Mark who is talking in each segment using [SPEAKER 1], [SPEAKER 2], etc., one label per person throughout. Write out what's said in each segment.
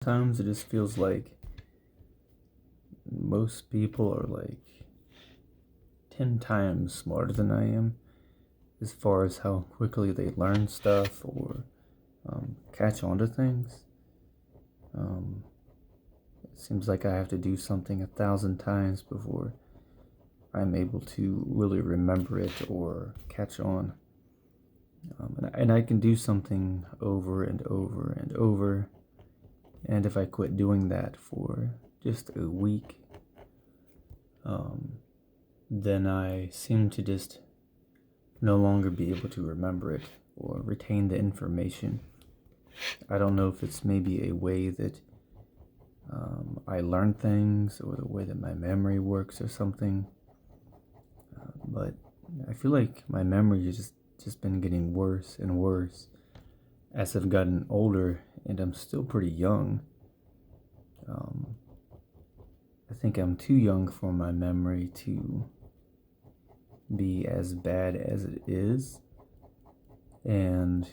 [SPEAKER 1] Sometimes it just feels like most people are like 10 times smarter than I am as far as how quickly they learn stuff or catch on to things. Um, it seems like I have to do something 1,000 times before I'm able to really remember it or catch on. And I can do something over and over and over. And if I quit doing that for just a week, um, then I seem to just no longer be able to remember it or retain the information. I don't know if it's maybe a way that I learn things or the way that my memory works or something, but I feel like my memory has just been getting worse and worse as I've gotten older, and I'm still pretty young. Um, I think I'm too young for my memory to be as bad as it is. And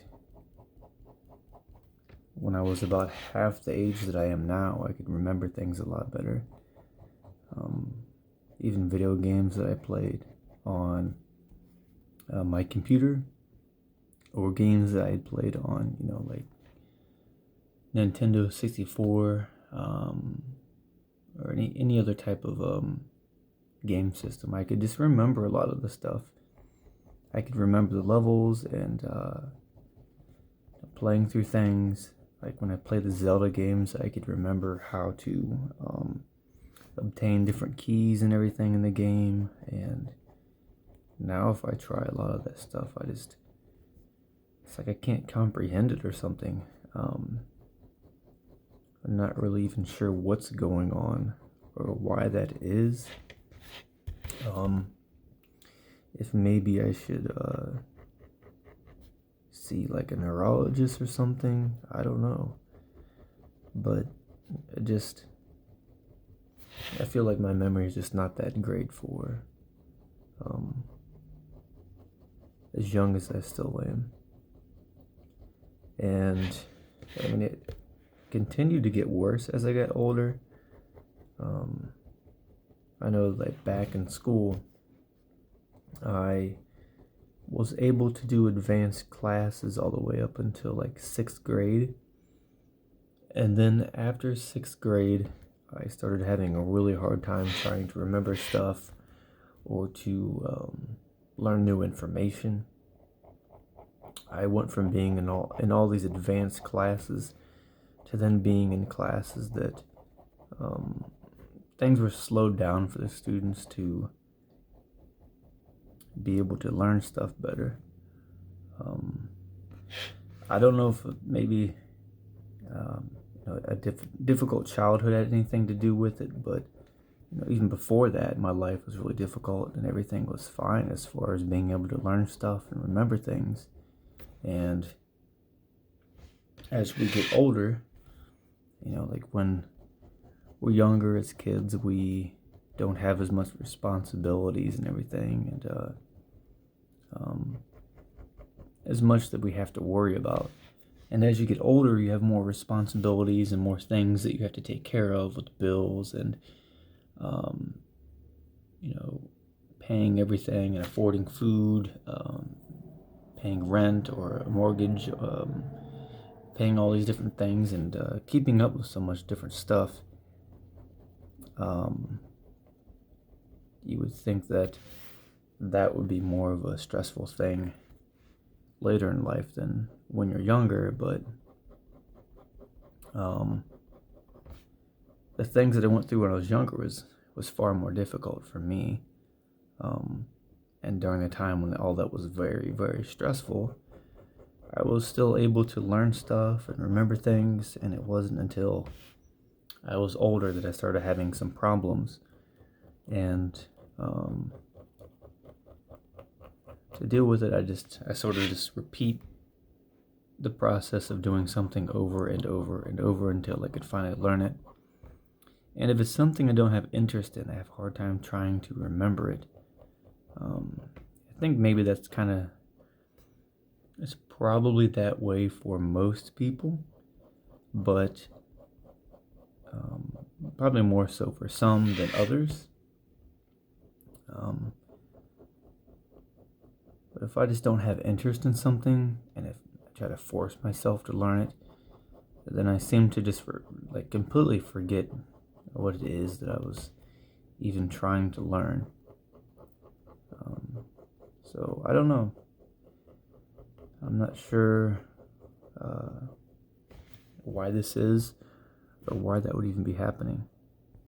[SPEAKER 1] when I was about half the age that I am now, I could remember things a lot better. Um, Even video games that I played on my computer, or games that I had played on, like Nintendo 64, or any other type of game system. I could just remember a lot of the stuff. I could remember the levels and playing through things. Like when I played the Zelda games, I could remember how to obtain different keys and everything in the game. And now if I try a lot of that stuff, it's like I can't comprehend it or something. I'm not really even sure what's going on or why that is. If maybe I should see like a neurologist or something. I don't know. But it I feel like my memory is just not that great for um, as young as I still am. And I mean, it continued to get worse as I got older. Um, I know like back in school, I was able to do advanced classes all the way up until like 6th grade. And then after 6th grade, I started having a really hard time trying to remember stuff or to learn new information. I went from being in all these advanced classes to then being in classes that um, things were slowed down for the students to be able to learn stuff better. I don't know if maybe a difficult childhood had anything to do with it, but even before that, my life was really difficult and everything was fine as far as being able to learn stuff and remember things. And as we get older, like when we're younger as kids, we don't have as much responsibilities and everything, and as much that we have to worry about. And as you get older, you have more responsibilities and more things that you have to take care of with bills and, um, paying everything and affording food, paying rent or a mortgage, paying all these different things and keeping up with so much different stuff. Um, you would think that would be more of a stressful thing later in life than when you're younger, but the things that I went through when I was younger was far more difficult for me. And during a time when all that was very, very stressful, I was still able to learn stuff and remember things, and it wasn't until I was older that I started having some problems. And to deal with it, I sort of just repeat the process of doing something over and over and over until I could finally learn it. And if it's something I don't have interest in, I have a hard time trying to remember it. I think maybe it's probably that way for most people, but probably more so for some than others. But if I just don't have interest in something, and if I try to force myself to learn it, then I seem to just completely forget what it is that I was even trying to learn. So I don't know. I'm not sure why this is, or why that would even be happening.